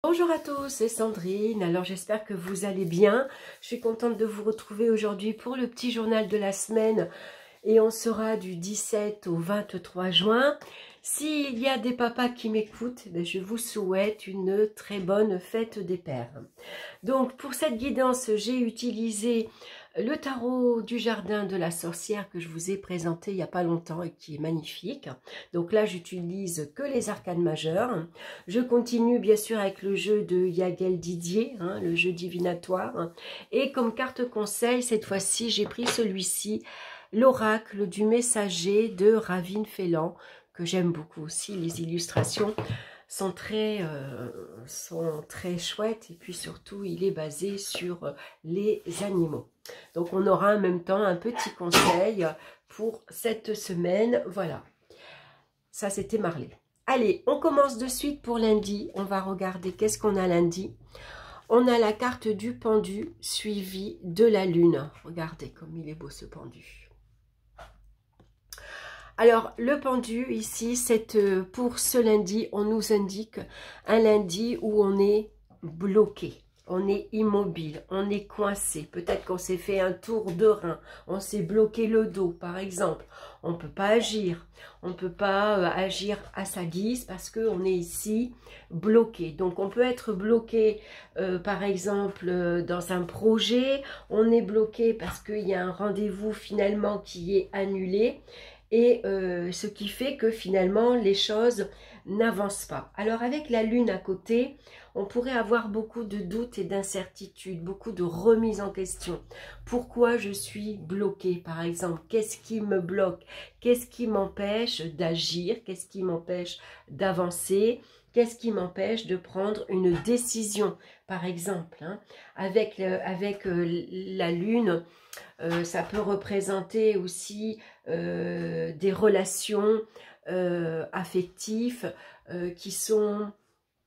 Bonjour à tous, c'est Sandrine. Alors j'espère que vous allez bien. Je suis contente de vous retrouver aujourd'hui pour le petit journal de la semaine et on sera du 17 au 23 juin. S'il y a des papas qui m'écoutent, je vous souhaite une très bonne fête des pères. Donc pour cette guidance, j'ai utilisé le tarot du jardin de la sorcière que je vous ai présenté il n'y a pas longtemps et qui est magnifique. Donc là, j'utilise que les arcanes majeures. Je continue bien sûr avec le jeu de Yagel Didier, le jeu divinatoire. Et comme carte conseil, cette fois-ci, j'ai pris celui-ci, l'oracle du messager de Ravine Félan, que j'aime beaucoup aussi. Les illustrations sont très chouettes et puis surtout, il est basé sur les animaux. Donc, on aura en même temps un petit conseil pour cette semaine. Voilà, ça c'était Marley. Allez, on commence de suite pour lundi. On va regarder qu'est-ce qu'on a lundi. On a la carte du pendu suivie de la lune. Regardez comme il est beau ce pendu. Alors, le pendu ici, c'est pour ce lundi, on nous indique un lundi où on est bloqué. On est immobile, on est coincé. Peut-être qu'on s'est fait un tour de rein, on s'est bloqué le dos, par exemple. On ne peut pas agir. On ne peut pas agir à sa guise parce qu'on est ici bloqué. Donc, on peut être bloqué, par exemple, dans un projet. On est bloqué parce qu'il y a un rendez-vous finalement qui est annulé. Et ce qui fait que finalement, les choses n'avancent pas. Alors, avec la lune à côté, on pourrait avoir beaucoup de doutes et d'incertitudes, beaucoup de remises en question. Pourquoi je suis bloquée, par exemple? Qu'est-ce qui me bloque? Qu'est-ce qui m'empêche d'agir? Qu'est-ce qui m'empêche d'avancer? Qu'est-ce qui m'empêche de prendre une décision, par exemple, avec la lune, ça peut représenter aussi des relations affectives qui sont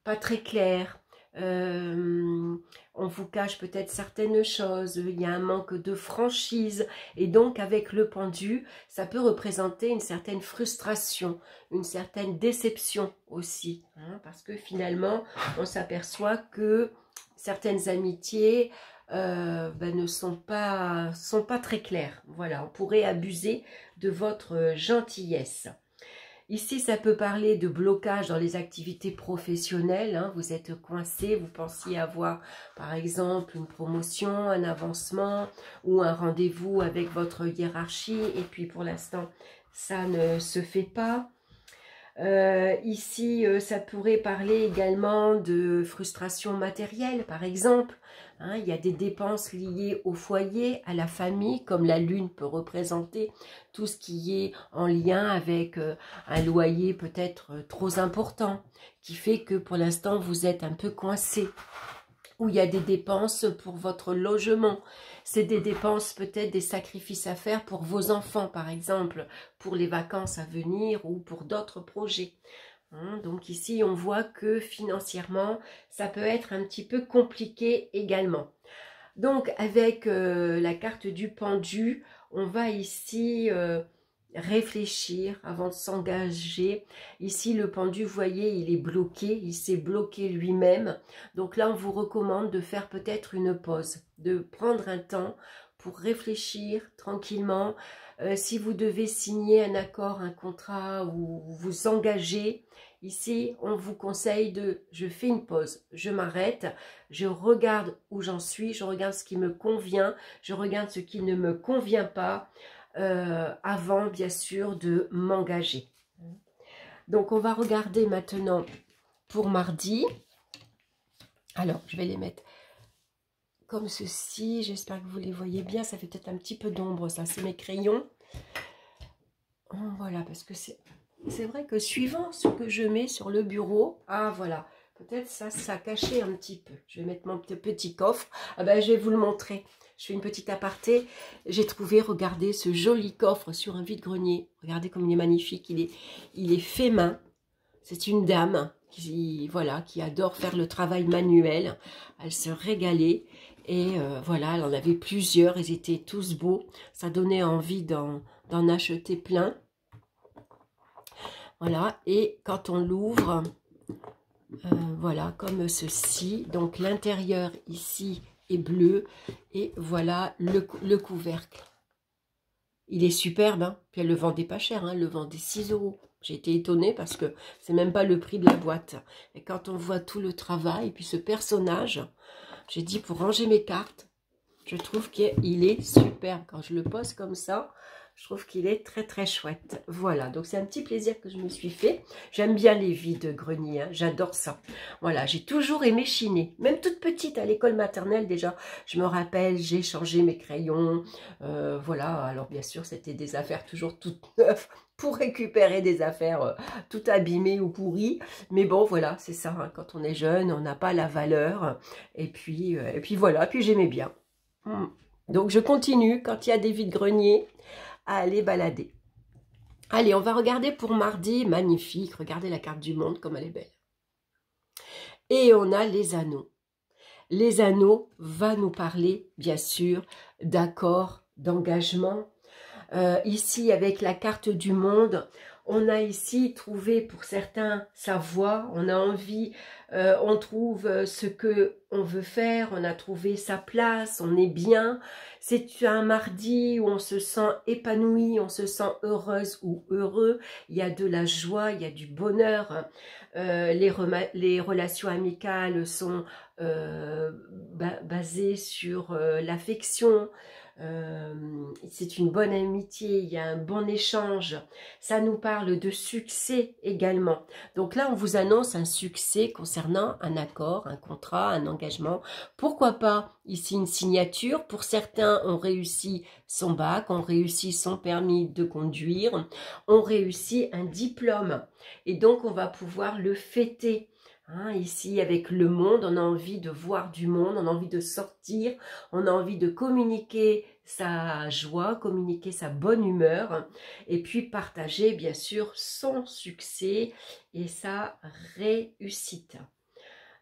pas très claires. On vous cache peut-être certaines choses, il y a un manque de franchise et donc avec le pendu, ça peut représenter une certaine frustration, une certaine déception aussi, parce que finalement, on s'aperçoit que certaines amitiés ne sont pas très claires. Voilà, on pourrait abuser de votre gentillesse. Ici, ça peut parler de blocage dans les activités professionnelles. Vous êtes coincé, vous pensiez avoir, par exemple, une promotion, un avancement ou un rendez-vous avec votre hiérarchie. Et puis, pour l'instant, ça ne se fait pas. Ici, ça pourrait parler également de frustration matérielle, par exemple. Il y a des dépenses liées au foyer, à la famille, comme la lune peut représenter tout ce qui est en lien avec un loyer peut-être trop important, qui fait que pour l'instant, vous êtes un peu coincé. Ou il y a des dépenses pour votre logement. C'est des dépenses, peut-être des sacrifices à faire pour vos enfants, par exemple, pour les vacances à venir ou pour d'autres projets. Donc ici, on voit que financièrement, ça peut être un petit peu compliqué également. Donc avec la carte du pendu, on va ici réfléchir avant de s'engager. Ici, le pendu, vous voyez, il est bloqué, il s'est bloqué lui-même. Donc là, on vous recommande de faire peut-être une pause, de prendre un temps pour réfléchir tranquillement. Si vous devez signer un accord, un contrat ou vous engager, ici, on vous conseille je fais une pause, je m'arrête, je regarde où j'en suis, je regarde ce qui me convient, je regarde ce qui ne me convient pas, avant bien sûr de m'engager. Donc on va regarder maintenant pour mardi. Alors je vais les mettre comme ceci, j'espère que vous les voyez bien, ça fait peut-être un petit peu d'ombre, ça c'est mes crayons. Voilà, parce que c'est vrai que suivant ce que je mets sur le bureau, voilà, peut-être ça cachait un petit peu. Je vais mettre mon petit coffre, je vais vous le montrer. Je fais une petite aparté. J'ai trouvé, regardez, ce joli coffre sur un vide-grenier. Regardez comme il est magnifique. Il est fait main. C'est une dame qui adore faire le travail manuel. Elle se régalait. Et voilà, elle en avait plusieurs. Ils étaient tous beaux. Ça donnait envie d'en acheter plein. Voilà. Et quand on l'ouvre, Voilà, comme ceci. Donc l'intérieur ici est bleu. Et voilà le couvercle. Il est superbe, hein. Puis elle le vendait pas cher, hein. Elle le vendait 6 €. J'ai été étonnée parce que c'est même pas le prix de la boîte. Et quand on voit tout le travail, et puis ce personnage, j'ai dit pour ranger mes cartes, je trouve qu'il est superbe. Quand je le pose comme ça, je trouve qu'il est très très chouette. Voilà, donc c'est un petit plaisir que je me suis fait. J'aime bien les vides-greniers, hein, j'adore ça. Voilà, j'ai toujours aimé chiner. Même toute petite à l'école maternelle déjà, je me rappelle, j'ai changé mes crayons. Voilà, alors bien sûr, c'était des affaires toujours toutes neuves pour récupérer des affaires tout abîmées ou pourries. Mais bon, voilà, c'est ça, hein, quand on est jeune, on n'a pas la valeur. Et puis voilà, puis j'aimais bien. Donc je continue quand il y a des vides-greniers à aller balader. Allez, on va regarder pour mardi. Magnifique, regardez la carte du monde comme elle est belle. Et on a les anneaux. Les anneaux va nous parler bien sûr d'accords, d'engagement. Ici avec la carte du monde, on a ici trouvé pour certains sa voie, on a envie, on trouve ce que on veut faire, on a trouvé sa place, on est bien. C'est un mardi où on se sent épanoui, on se sent heureuse ou heureux, il y a de la joie, il y a du bonheur. Les relations amicales sont basées sur l'affection. C'est une bonne amitié, il y a un bon échange, ça nous parle de succès également. Donc là, on vous annonce un succès concernant un accord, un contrat, un engagement. Pourquoi pas ici une signature? Pour certains, on réussit son bac, on réussit son permis de conduire, on réussit un diplôme. Et donc, on va pouvoir le fêter. Hein, ici, avec le monde, on a envie de voir du monde, on a envie de sortir, on a envie de communiquer sa joie, communiquer sa bonne humeur et puis partager bien sûr son succès et sa réussite.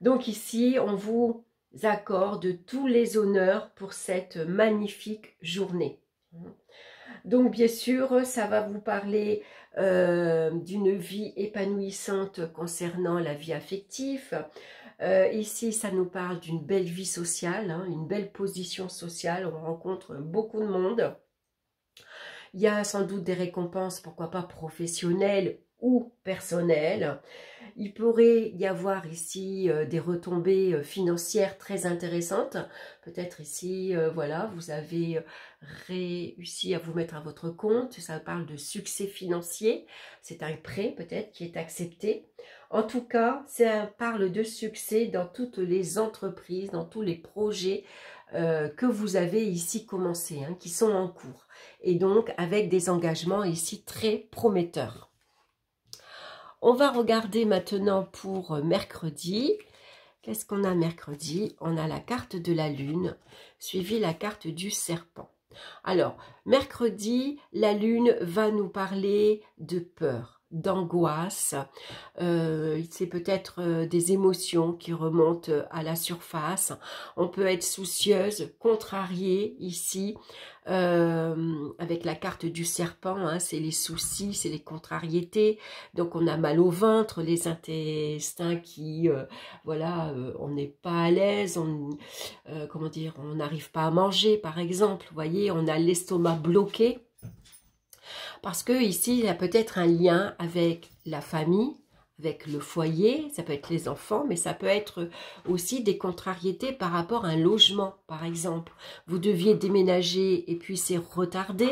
Donc ici, on vous accorde tous les honneurs pour cette magnifique journée. Donc bien sûr, ça va vous parler d'une vie épanouissante concernant la vie affective. Ici, ça nous parle d'une belle vie sociale, hein, une belle position sociale. On rencontre beaucoup de monde. Il y a sans doute des récompenses, pourquoi pas professionnelles ou personnelles. Il pourrait y avoir ici des retombées financières très intéressantes. Peut-être ici, voilà, vous avez réussi à vous mettre à votre compte. Ça parle de succès financier. C'est un prêt peut-être qui est accepté. En tout cas, ça parle de succès dans toutes les entreprises, dans tous les projets que vous avez ici commencé, hein, qui sont en cours. Et donc, avec des engagements ici très prometteurs. On va regarder maintenant pour mercredi. Qu'est-ce qu'on a mercredi? On a la carte de la lune, suivie la carte du serpent. Alors, mercredi, la lune va nous parler de peur, d'angoisse. C'est peut-être des émotions qui remontent à la surface. On peut être soucieuse, contrariée ici. Avec la carte du serpent, hein, c'est les soucis, c'est les contrariétés. Donc on a mal au ventre, les intestins qui, voilà, on n'est pas à l'aise, comment dire, on n'arrive pas à manger par exemple. Vous voyez, on a l'estomac bloqué. Parce que ici, il y a peut-être un lien avec la famille, avec le foyer, ça peut être les enfants, mais ça peut être aussi des contrariétés par rapport à un logement, par exemple. Vous deviez déménager et puis c'est retardé.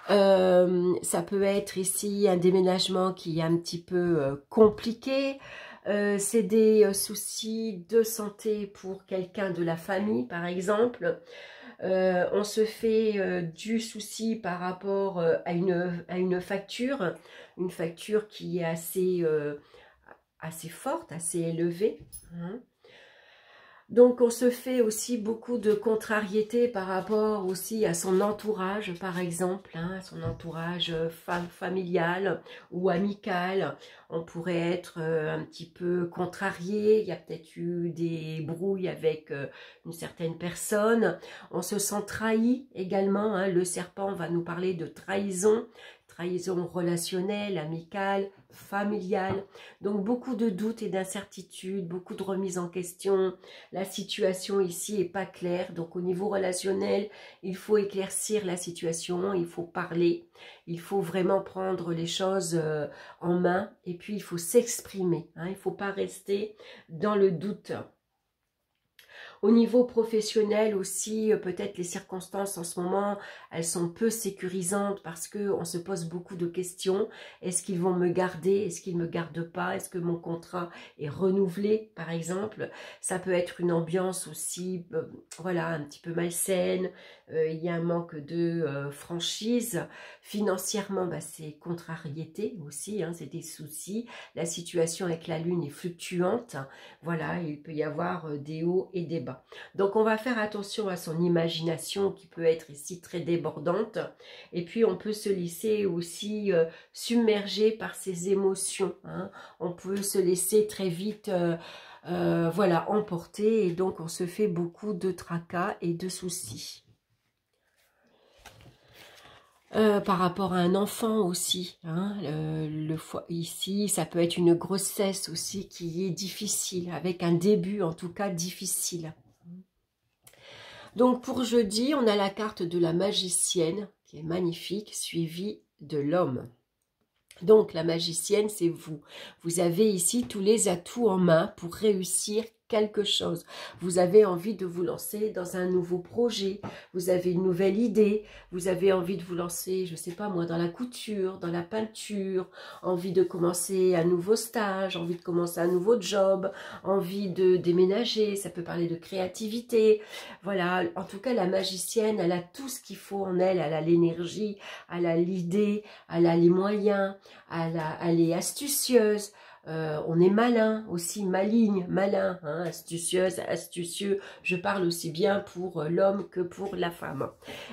Ça peut être ici un déménagement qui est un petit peu compliqué. C'est des soucis de santé pour quelqu'un de la famille, par exemple. On se fait du souci par rapport à une facture qui est assez forte, assez élevée. Hein. Donc on se fait aussi beaucoup de contrariétés par rapport aussi à son entourage, par exemple, hein, son entourage familial ou amical. On pourrait être un petit peu contrarié, il y a peut-être eu des brouilles avec une certaine personne. On se sent trahi également, hein. Le serpent va nous parler de trahison trahison relationnelle, amicale, familiale. Donc beaucoup de doutes et d'incertitudes, beaucoup de remises en question. La situation ici est pas claire. Donc au niveau relationnel, il faut éclaircir la situation, il faut parler, il faut vraiment prendre les choses en main et puis il faut s'exprimer. Hein, il ne faut pas rester dans le doute. Au niveau professionnel aussi, peut-être les circonstances en ce moment, elles sont peu sécurisantes parce qu'on se pose beaucoup de questions. Est-ce qu'ils vont me garder? Est-ce qu'ils ne me gardent pas? Est-ce que mon contrat est renouvelé, par exemple? Ça peut être une ambiance aussi, voilà, un petit peu malsaine. Il y a un manque de franchise. Financièrement, bah, c'est contrariété aussi, hein, c'est des soucis. La situation avec la Lune est fluctuante. Voilà, il peut y avoir des hauts et des bas. Donc on va faire attention à son imagination qui peut être ici très débordante. Et puis on peut se laisser aussi submerger par ses émotions. Hein. On peut se laisser très vite voilà, emporter et donc on se fait beaucoup de tracas et de soucis. Par rapport à un enfant aussi, hein, ici ça peut être une grossesse aussi qui est difficile, avec un début en tout cas difficile. Donc pour jeudi, on a la carte de la magicienne qui est magnifique, suivie de l'homme. Donc la magicienne, c'est vous. Vous avez ici tous les atouts en main pour réussir quelque chose. Vous avez envie de vous lancer dans un nouveau projet, vous avez une nouvelle idée, vous avez envie de vous lancer, je ne sais pas moi, dans la couture, dans la peinture, envie de commencer un nouveau stage, envie de commencer un nouveau job, envie de déménager, ça peut parler de créativité. Voilà, en tout cas la magicienne, elle a tout ce qu'il faut en elle, elle a l'énergie, elle a l'idée, elle a les moyens, elle est astucieuse. On est malin aussi, maligne, malin, hein, astucieuse, astucieux. Je parle aussi bien pour l'homme que pour la femme.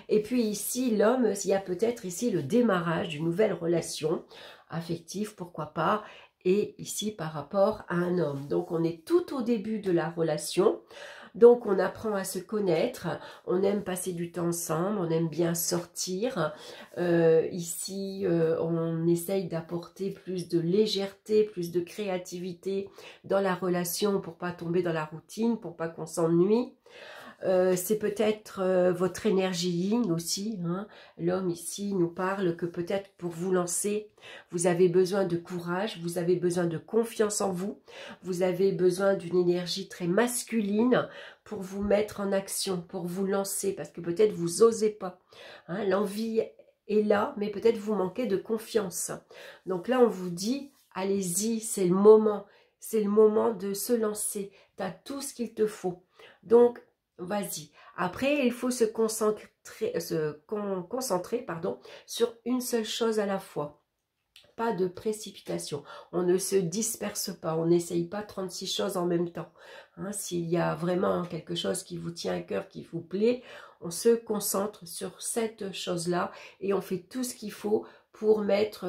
Et puis ici, l'homme, il y a peut-être ici le démarrage d'une nouvelle relation affective, pourquoi pas, et ici par rapport à un homme. Donc on est tout au début de la relation. Donc on apprend à se connaître, on aime passer du temps ensemble, on aime bien sortir. Ici, on essaye d'apporter plus de légèreté, plus de créativité dans la relation pour pas tomber dans la routine, pour pas qu'on s'ennuie. C'est peut-être votre énergie yin aussi. Hein. L'homme ici nous parle que peut-être pour vous lancer, vous avez besoin de courage, vous avez besoin de confiance en vous, vous avez besoin d'une énergie très masculine pour vous mettre en action, pour vous lancer, parce que peut-être vous n'osez pas. Hein. L'envie est là, mais peut-être vous manquez de confiance. Donc là, on vous dit, allez-y, c'est le moment de se lancer, tu as tout ce qu'il te faut. Donc, vas-y. Après, il faut se concentrer sur une seule chose à la fois. Pas de précipitation. On ne se disperse pas. On n'essaye pas 36 choses en même temps. Hein, s'il y a vraiment quelque chose qui vous tient à cœur, qui vous plaît, on se concentre sur cette chose-là et on fait tout ce qu'il faut pour mettre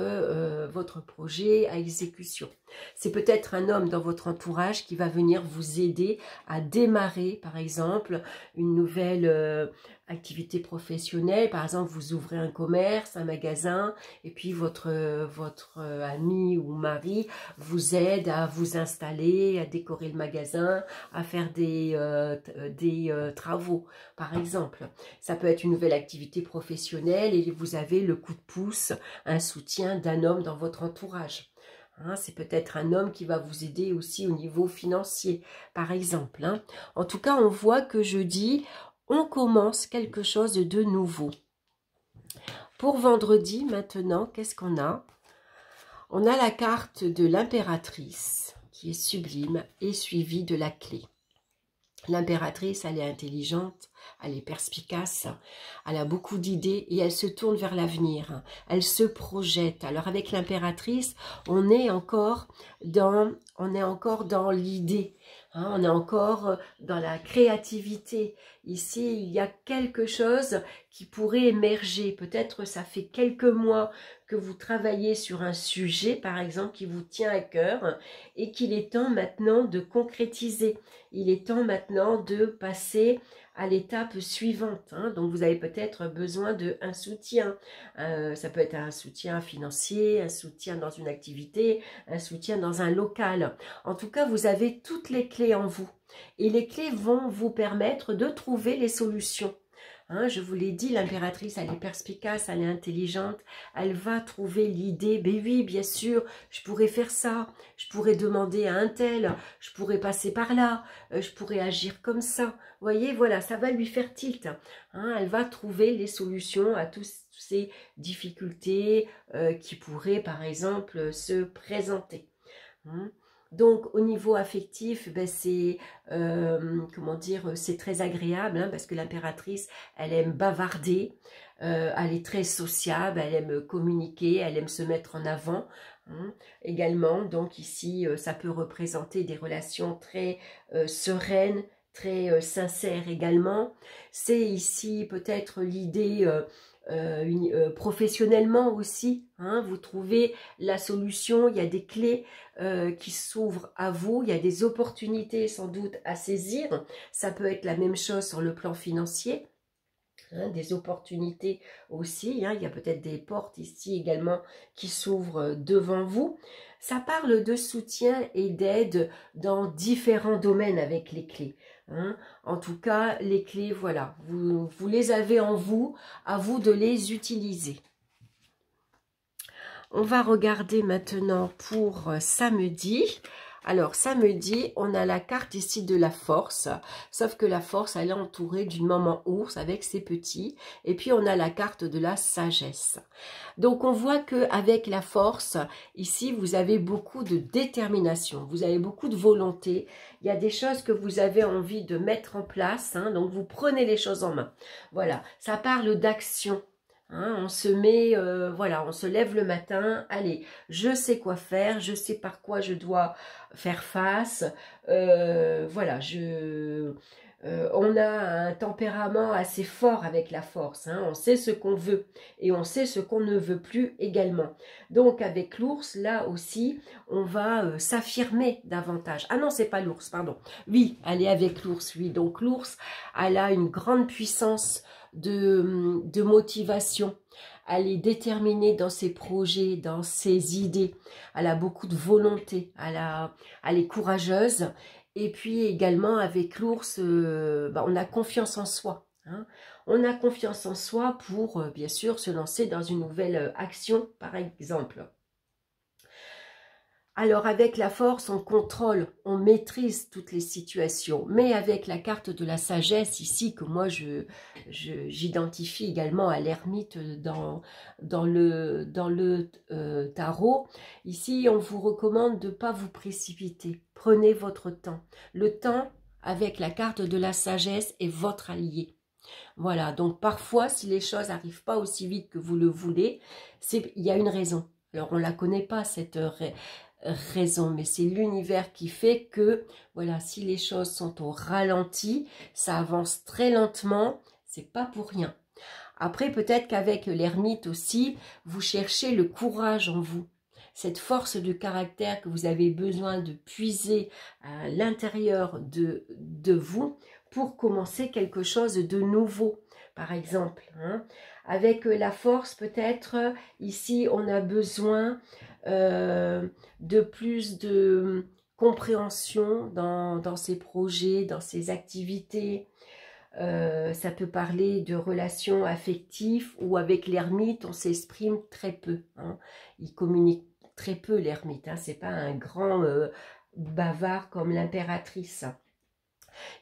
votre projet à exécution. C'est peut-être un homme dans votre entourage qui va venir vous aider à démarrer, par exemple, une nouvelle activité professionnelle. Par exemple, vous ouvrez un commerce, un magasin, et puis votre ami ou mari vous aide à vous installer, à décorer le magasin, à faire des travaux, par exemple. Ça peut être une nouvelle activité professionnelle et vous avez le coup de pouce, un soutien d'un homme dans votre entourage. Hein, c'est peut-être un homme qui va vous aider aussi au niveau financier, par exemple. Hein. En tout cas, on voit que jeudi, on commence quelque chose de nouveau. Pour vendredi, maintenant, qu'est-ce qu'on a? On a la carte de l'impératrice, qui est sublime, et suivie de la clé. L'impératrice, elle est intelligente, elle est perspicace, elle a beaucoup d'idées et elle se tourne vers l'avenir. Elle se projette. Alors avec l'impératrice, on est encore dans l'idée. Hein, on est encore dans la créativité. Ici, il y a quelque chose qui pourrait émerger. Peut-être ça fait quelques mois que vous travaillez sur un sujet, par exemple, qui vous tient à cœur et qu'il est temps maintenant de concrétiser. Il est temps maintenant de passer à l'étape suivante. Hein. Donc, vous avez peut-être besoin d'un soutien. Ça peut être un soutien financier, un soutien dans une activité, un soutien dans un local. En tout cas, vous avez toutes les clés en vous. Et les clés vont vous permettre de trouver les solutions. Hein, je vous l'ai dit, l'impératrice, elle est perspicace, elle est intelligente, elle va trouver l'idée, ben oui, bien sûr, je pourrais faire ça, je pourrais demander à un tel, je pourrais passer par là, je pourrais agir comme ça. Vous voyez, voilà, ça va lui faire tilt. Hein, elle va trouver les solutions à toutes ces difficultés qui pourraient, par exemple, se présenter. Hein. Donc, au niveau affectif, ben, c'est comment dire, c'est très agréable hein, parce que l'impératrice, elle aime bavarder, elle est très sociable, elle aime communiquer, elle aime se mettre en avant. Hein. Également, donc ici, ça peut représenter des relations très sereines, très sincères également. C'est ici peut-être l'idée professionnellement aussi, hein, vous trouvez la solution, il y a des clés qui s'ouvrent à vous, il y a des opportunités sans doute à saisir, ça peut être la même chose sur le plan financier, hein, des opportunités aussi, hein, il y a peut-être des portes ici également qui s'ouvrent devant vous. Ça parle de soutien et d'aide dans différents domaines avec les clés. Hein. En tout cas, les clés, voilà, vous les avez en vous, à vous de les utiliser. On va regarder maintenant pour samedi. Alors, samedi, on a la carte ici de la force, sauf que la force, elle est entourée d'une maman ours avec ses petits, et puis on a la carte de la sagesse. Donc, on voit qu'avec la force, ici, vous avez beaucoup de détermination, vous avez beaucoup de volonté, il y a des choses que vous avez envie de mettre en place, hein, donc vous prenez les choses en main. Voilà, ça parle d'action. Hein, on se met, voilà, on se lève le matin, allez, je sais quoi faire, je sais par quoi je dois faire face, voilà, on a un tempérament assez fort avec la force, hein, on sait ce qu'on veut et on sait ce qu'on ne veut plus également. Donc avec l'ours, là aussi, on va s'affirmer davantage. Ah non, c'est pas l'ours, pardon. Oui, elle est avec l'ours, oui. Donc l'ours, elle a une grande puissance de motivation. Elle est déterminée dans ses projets, dans ses idées. Elle a beaucoup de volonté. Elle est courageuse. Et puis également avec l'ours, on a confiance en soi. Hein. On a confiance en soi pour, bien sûr, se lancer dans une nouvelle action, par exemple. Alors avec la force, on contrôle, on maîtrise toutes les situations. Mais avec la carte de la sagesse ici, que moi j'identifie également à l'ermite dans le tarot, ici on vous recommande de ne pas vous précipiter. Prenez votre temps. Le temps, avec la carte de la sagesse, est votre allié. Voilà, donc parfois, si les choses n'arrivent pas aussi vite que vous le voulez, il y a une raison. Alors on ne la connaît pas, cette raison, mais c'est l'univers qui fait que, voilà, si les choses sont au ralenti, ça avance très lentement, c'est pas pour rien. Après, peut-être qu'avec l'ermite aussi, vous cherchez le courage en vous, cette force de caractère que vous avez besoin de puiser à l'intérieur de vous pour commencer quelque chose de nouveau, par exemple. Hein. Avec la force, peut-être, ici, on a besoin de plus de compréhension dans ses projets, dans ses activités. Ça peut parler de relations affectives ou avec l'ermite, on s'exprime très peu. Hein. Il communique très peu l'ermite, hein. C'est pas un grand bavard comme l'impératrice.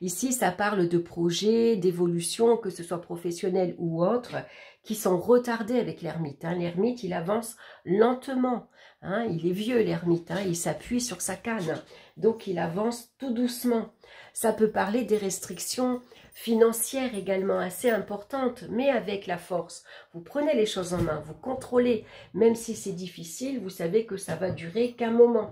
Ici, ça parle de projets, d'évolution, que ce soit professionnel ou autre, qui sont retardés avec l'ermite. Hein. L'ermite, il avance lentement. Hein. Il est vieux, l'ermite. Hein. Il s'appuie sur sa canne. Donc, il avance tout doucement. Ça peut parler des restrictions financières également assez importantes, mais avec la force. Vous prenez les choses en main, vous contrôlez. Même si c'est difficile, vous savez que ça va durer qu'un moment.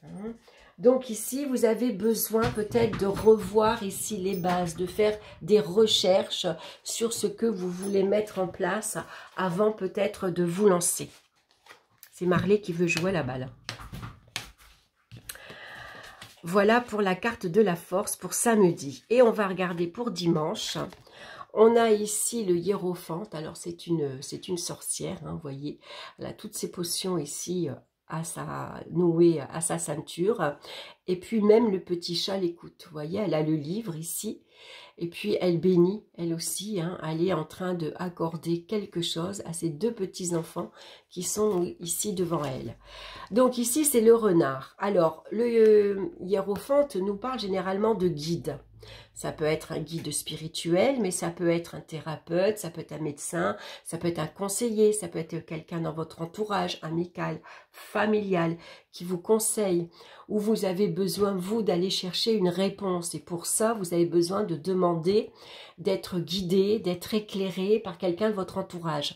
Hein. Donc ici, vous avez besoin peut-être de revoir ici les bases, de faire des recherches sur ce que vous voulez mettre en place avant peut-être de vous lancer. C'est Marley qui veut jouer la balle. Voilà pour la carte de la force pour samedi. Et on va regarder pour dimanche. On a ici le hiérophante. Alors, c'est une sorcière, hein, vous voyez. Elle a toutes ses potions ici nouées à sa ceinture. Et puis, même le petit chat l'écoute. Vous voyez, elle a le livre ici. Et puis, elle bénit, elle aussi. Hein, elle est en train d'accorder quelque chose à ses deux petits-enfants qui sont ici devant elle. Donc, ici, c'est le renard. Alors, le hiérophante nous parle généralement de guide. Ça peut être un guide spirituel, mais ça peut être un thérapeute, ça peut être un médecin, ça peut être un conseiller, ça peut être quelqu'un dans votre entourage, amical, familial, qui vous conseille, où vous avez besoin, vous, d'aller chercher une réponse. Et pour ça, vous avez besoin de demander, d'être guidé, d'être éclairé par quelqu'un de votre entourage.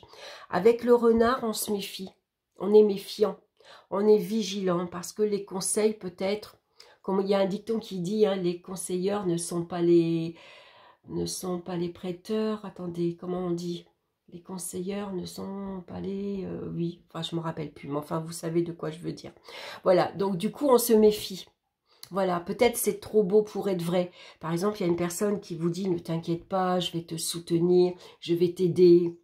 Avec le renard, on se méfie, on est méfiant, on est vigilant, parce que les conseils peut-être... Comme il y a un dicton qui dit, hein, les conseilleurs ne sont pas les prêteurs. Attendez, comment on dit? Les conseilleurs ne sont pas les... oui, enfin, je ne me rappelle plus. Mais enfin, vous savez de quoi je veux dire. Voilà, donc du coup, on se méfie. Voilà, peut-être c'est trop beau pour être vrai. Par exemple, il y a une personne qui vous dit, ne t'inquiète pas, je vais te soutenir, je vais t'aider.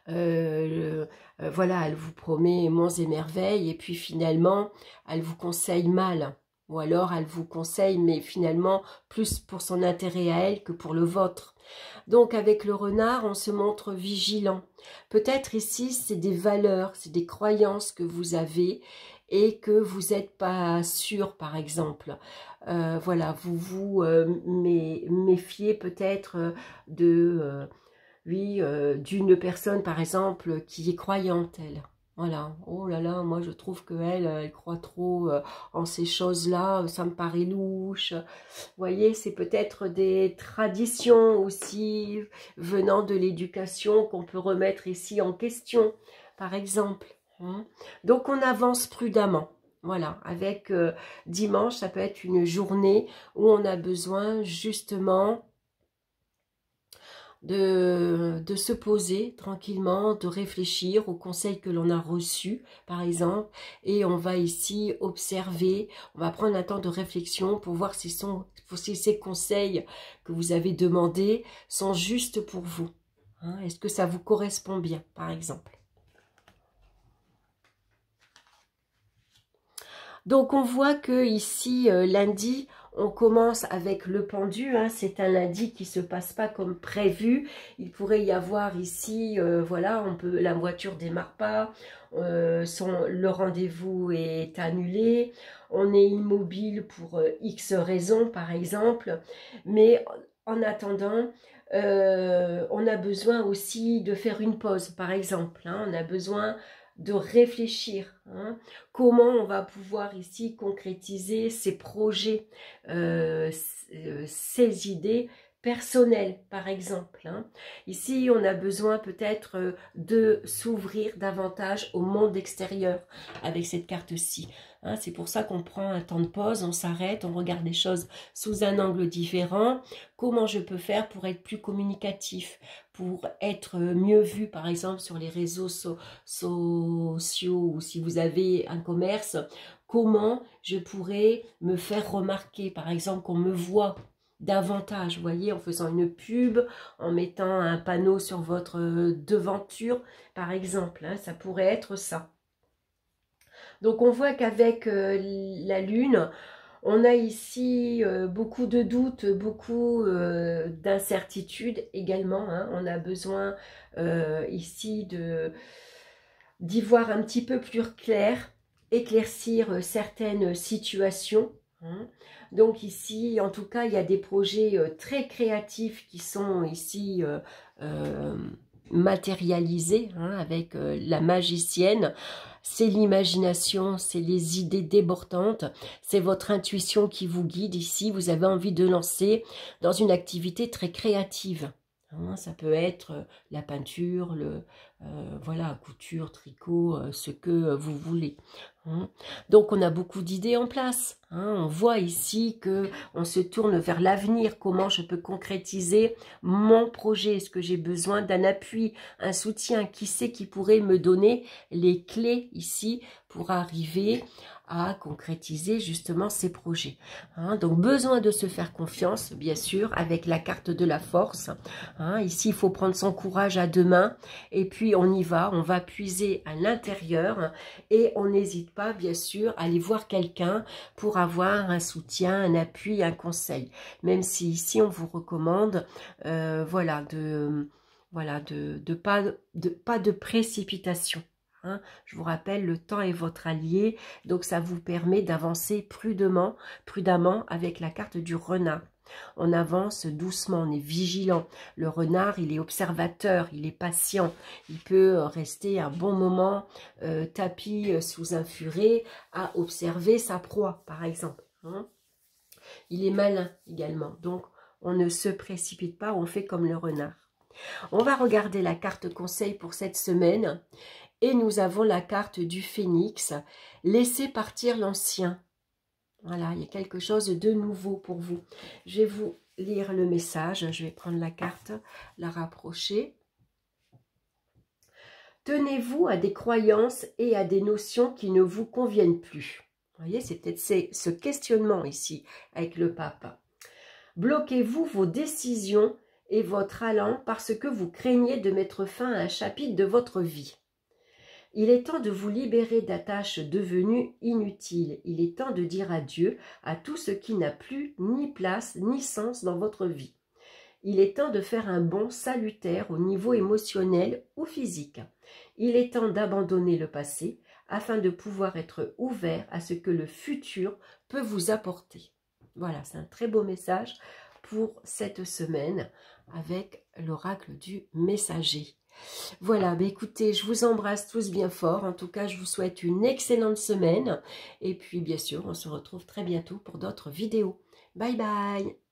Voilà, elle vous promet monts et merveilles. Et puis finalement, elle vous conseille mal. Ou alors, elle vous conseille, mais finalement, plus pour son intérêt à elle que pour le vôtre. Donc, avec le renard, on se montre vigilant. Peut-être ici, c'est des valeurs, c'est des croyances que vous avez et que vous n'êtes pas sûr, par exemple. Voilà, vous vous méfiez peut-être d'une personne, par exemple, qui est croyante, elle. Voilà, oh là là, moi je trouve qu'elle croit trop en ces choses-là, ça me paraît louche. Vous voyez, c'est peut-être des traditions aussi venant de l'éducation qu'on peut remettre ici en question, par exemple. Hein. Donc on avance prudemment. Voilà, avec dimanche, ça peut être une journée où on a besoin justement de se poser tranquillement, de réfléchir aux conseils que l'on a reçus, par exemple, et on va ici observer, on va prendre un temps de réflexion pour voir si ces conseils que vous avez demandés sont justes pour vous. Hein, est-ce que ça vous correspond bien, par exemple? Donc, on voit que ici, lundi, on commence avec le pendu. Hein, c'est un lundi qui ne se passe pas comme prévu. Il pourrait y avoir ici, voilà, la voiture démarre pas, le rendez-vous est annulé, on est immobile pour X raisons, par exemple. Mais en attendant, on a besoin aussi de faire une pause, par exemple. Hein, on a besoin de réfléchir. Hein, comment on va pouvoir ici concrétiser ces projets, ces idées personnelles, par exemple. Hein. Ici, on a besoin peut-être de s'ouvrir davantage au monde extérieur avec cette carte-ci. Hein, c'est pour ça qu'on prend un temps de pause, on s'arrête, on regarde les choses sous un angle différent. Comment je peux faire pour être plus communicatif, pour être mieux vu, par exemple, sur les réseaux sociaux, ou si vous avez un commerce, comment je pourrais me faire remarquer, par exemple, qu'on me voit davantage, vous voyez, en faisant une pub, en mettant un panneau sur votre devanture, par exemple, hein, ça pourrait être ça. Donc, on voit qu'avec la Lune, on a ici beaucoup de doutes, beaucoup d'incertitudes également. Hein. On a besoin ici d'y voir un petit peu plus clair, éclaircir certaines situations. Hein. Donc ici, en tout cas, il y a des projets très créatifs qui sont ici matérialisés, hein, avec la magicienne. C'est l'imagination, c'est les idées débordantes, c'est votre intuition qui vous guide ici. Vous avez envie de lancer dans une activité très créative. Hein, ça peut être la peinture, voilà, couture, tricot, ce que vous voulez. Hein. Donc on a beaucoup d'idées en place. Hein. On voit ici que on se tourne vers l'avenir, comment je peux concrétiser mon projet. Est-ce que j'ai besoin d'un appui, un soutien? Qui c'est qui pourrait me donner les clés ici pour arriver à concrétiser justement ces projets. Hein, donc besoin de se faire confiance, bien sûr, avec la carte de la force. Hein, ici, il faut prendre son courage à deux mains et puis on y va, on va puiser à l'intérieur et on n'hésite pas, bien sûr, à aller voir quelqu'un pour avoir un soutien, un appui, un conseil. Même si ici, on vous recommande, voilà, pas de précipitation. Hein, je vous rappelle, le temps est votre allié, donc ça vous permet d'avancer prudemment avec la carte du renard. On avance doucement, on est vigilant. Le renard, il est observateur, il est patient. Il peut rester un bon moment tapi sous un furet à observer sa proie, par exemple. Hein. Il est malin également, donc on ne se précipite pas, on fait comme le renard. On va regarder la carte conseil pour cette semaine. Et nous avons la carte du phénix. Laissez partir l'ancien. Voilà, il y a quelque chose de nouveau pour vous. Je vais vous lire le message. Je vais prendre la carte, la rapprocher. Tenez-vous à des croyances et à des notions qui ne vous conviennent plus. Vous voyez, c'est peut-être ce questionnement ici avec le pape. Bloquez-vous vos décisions et votre allant parce que vous craignez de mettre fin à un chapitre de votre vie. Il est temps de vous libérer d'attaches devenues inutiles. Il est temps de dire adieu à tout ce qui n'a plus ni place ni sens dans votre vie. Il est temps de faire un bond salutaire au niveau émotionnel ou physique. Il est temps d'abandonner le passé afin de pouvoir être ouvert à ce que le futur peut vous apporter. Voilà, c'est un très beau message pour cette semaine avec l'oracle du messager. Voilà, bah écoutez, je vous embrasse tous bien fort. En tout cas, je vous souhaite une excellente semaine. Et puis, bien sûr, on se retrouve très bientôt pour d'autres vidéos. Bye bye!